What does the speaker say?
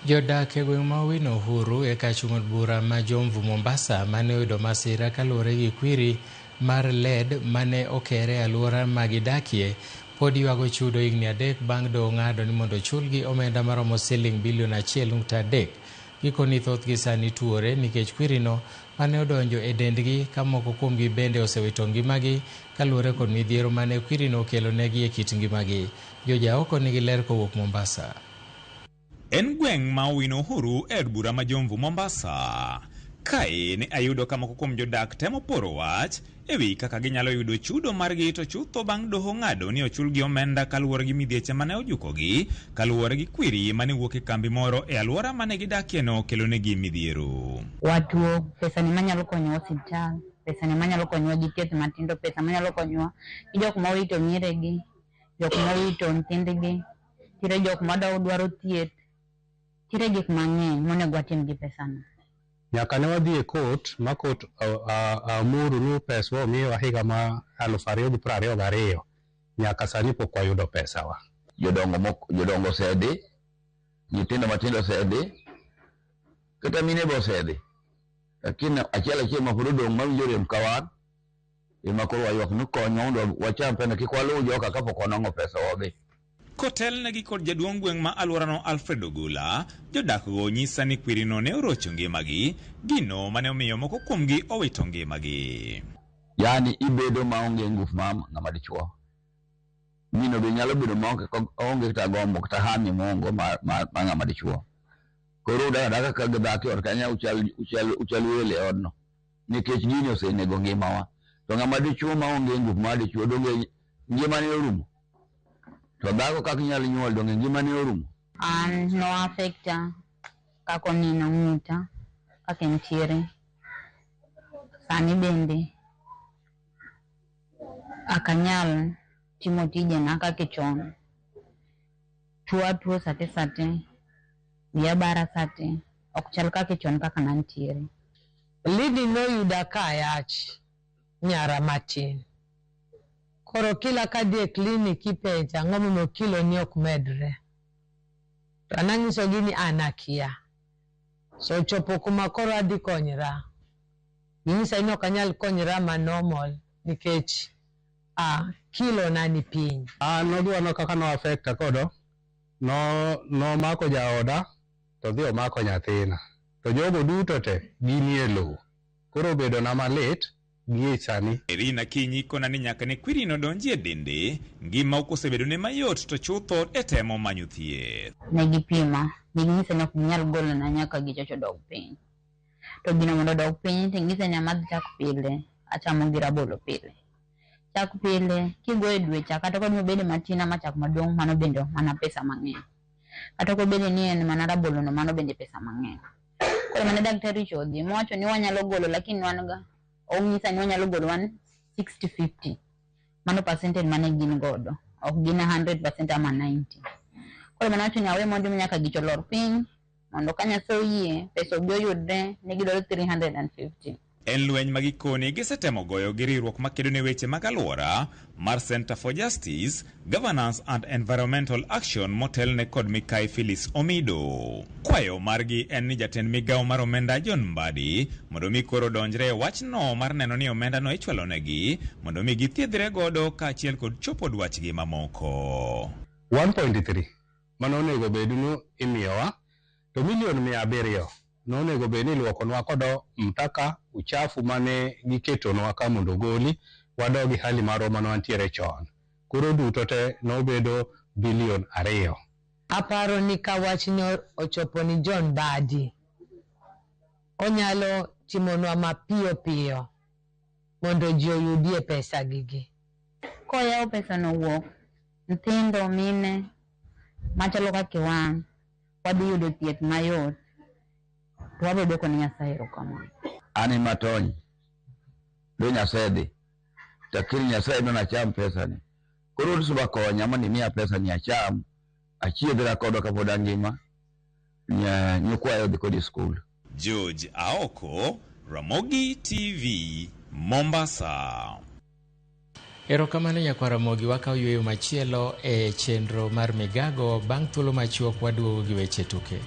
Jodak e gweng' ma Owino Uhuru e kar chung' od bura ma Jomvu Mombasa mane oyudo masira kaluwore gi kwiri mar LED mane okere e alwora ma gidakie pod ywago chudo higni 3 bang' doho ng'ado ni mondo chulgi omenda maromo siling bilion 1.3. Gikoni thothgi sani tuore nikech kwirino mane odonjo e dendgi ka moko kuomgi bende osewito ngimagi kaluwore kod midhiero mane kwirino okelonegi e kit ngimagi. Jojaoko nigi ler kowuok Mombasa. En gweng' ma Owino Uhuru e od bura ma Jomvu Mombasa. Kae ne ayudo ka moko kuom jodak temo poro wach ewi kaka ginyalo yudo chudo margi to chutho bang' doho ng'ado ni ochulgi omenda kaluwore gi midhieche mane ojukogi kaluwore gi kwiri mane wuok e kambi moro e alwora mane gidakie no kelonegi midhiero. Watuo pesa ni manyalo konyowa osiptal, pesa ni manyalo konyowa gi thieth matindo, pesa manyalo konyowa gi jok ma owito nyiregi, jok ma owito nyithindgi, tire jok ma dwaro thieth, tire gik mang'eny monego watim gi pesa no. Nyaka ne wadhi e court ma court amuru ni pesa omiwa higa ma 2022 nyaka sani pok wayudo pesa wa. Jodongo osedi, nyithindo matindo osedi, kata mine be osedi. Lakini achiel ma pod odong' mawinjo rem ka wan ema koro waywak ni konyo mondo wacham pesa kik waluw joka kapok wanang'o pesa wadhi. Kotel negi kod jaduong' gweng' ma alworano Alfred Ogola, jodakgo nyisa ni kwirino ne orocho ngimagi, gino mane omiyo moko kuomgi owito ngimagi. Yani ibedo maonge ngufu ma ng'ama dichuo. Mino be nyalo bedo maonge kata gombo kata hami mongo ma ng'ama dichuo. Koro daga ka gidhaki or kanya uchal wele odno. Nikech gini osenego ngimawa. To ng'ama dichuo maonge ngufu ma dichuo donge ngimane orumo. To dago kaka inyalo nyuol donge ngimane orumo. An no affecta kako nino ng'uta kaka ntiere. Sani bende akanyal timo tijena kaka chon. Tuo sate wiya bara sate ok chal kaka chon kaka nantiere. Lidi no yuda kayach nyara matin. Koro kila kadhi e klinik ipenja ng'omomiyo kilo ni ok medre. To anang'iso gini anakia. So chopo kuma koro adhi konyra. Ginyisa ni ok anyal konyra ma normal nikech kilo na ni piny. Nodwano kaka no affecta kodo. No mako jaoda to dhi omako nyathina. To jogo duto te ginie lowo. Koro bedo na malit. Irina Kinyi kona ni nyaka ne kwirino donji e dende, ngima okosebedo ne mayot to chutho e temo manyo thieth. Negi pima, ginyisa ni ok nyal golo na nyaka gichocho dog piny. To gino mondo dog piny, tingise ni amadh chak pile, achamo gi rabolo pile. Chak pile, kigo e dwe chak, kata kod mobede matina ma chak maduong' mano bende mana pesa mang'eny. Kata kod bede ni en mana rabolo no mano bende pesa mang'eny. Koro mane daktari chodhi, mowacho ni wanyalo golo lakini wanga ong'isa ni wanyalo golo 60-50. Mano percentage mane gin godo. Ok gin 100% ama 90. Koro mane wacho ni awe mondo nyaka gicho lor piny. Mondo kanya so yie, pesa obi oyudre, ne gidolo 350. En lweny magikoni gisetemo goyo gi riwruok makedo ne weche mag alwora mar Center for Justice, Governance and Environmental Action motelne kod Mikai Phyllis Omido. Kwayo margi en ni jatend migawo mar omenda John Mbadi mondo mi koro donjre wachno mar neno ni omenda no ichwalo negi mondo mi githiedhre godo kaachiel kod chopo dwachgi mamoko. 1.3 mano onego bednu imiyowa to milion 700 nonego bed ni luokonwa kodo mtaka uchafu mane giketonwa ka mondo goli wadogi hali maro mano antiere chon. Koro duto te nobedo bilion 2. Aparo ni ka wachni ochopo ni John Mbadi onyalo timonwa mapiyo mondo ji oyudie pesa gigi. Koyawo pesa no wuok, nyithindo mine machalo kaka wan wadhi yudo thieth mayot. Wabedo koni Nyasaye erokamano. Ani matony. Do Nyasaye dhi. Takiri Nyasaye no nacham pesa ni. Koro suba konya mani miya pesa ni acham. Achiedhra kodo kapod angima. Nyukwayo dhi kodi school. George Aoko, Ramogi TV, Mombasa. Erokamano nyakwa Ramogi, wakawo yweyo machielo e chenro mar migago bang' thuolo machuok waduogo gi weche tuke.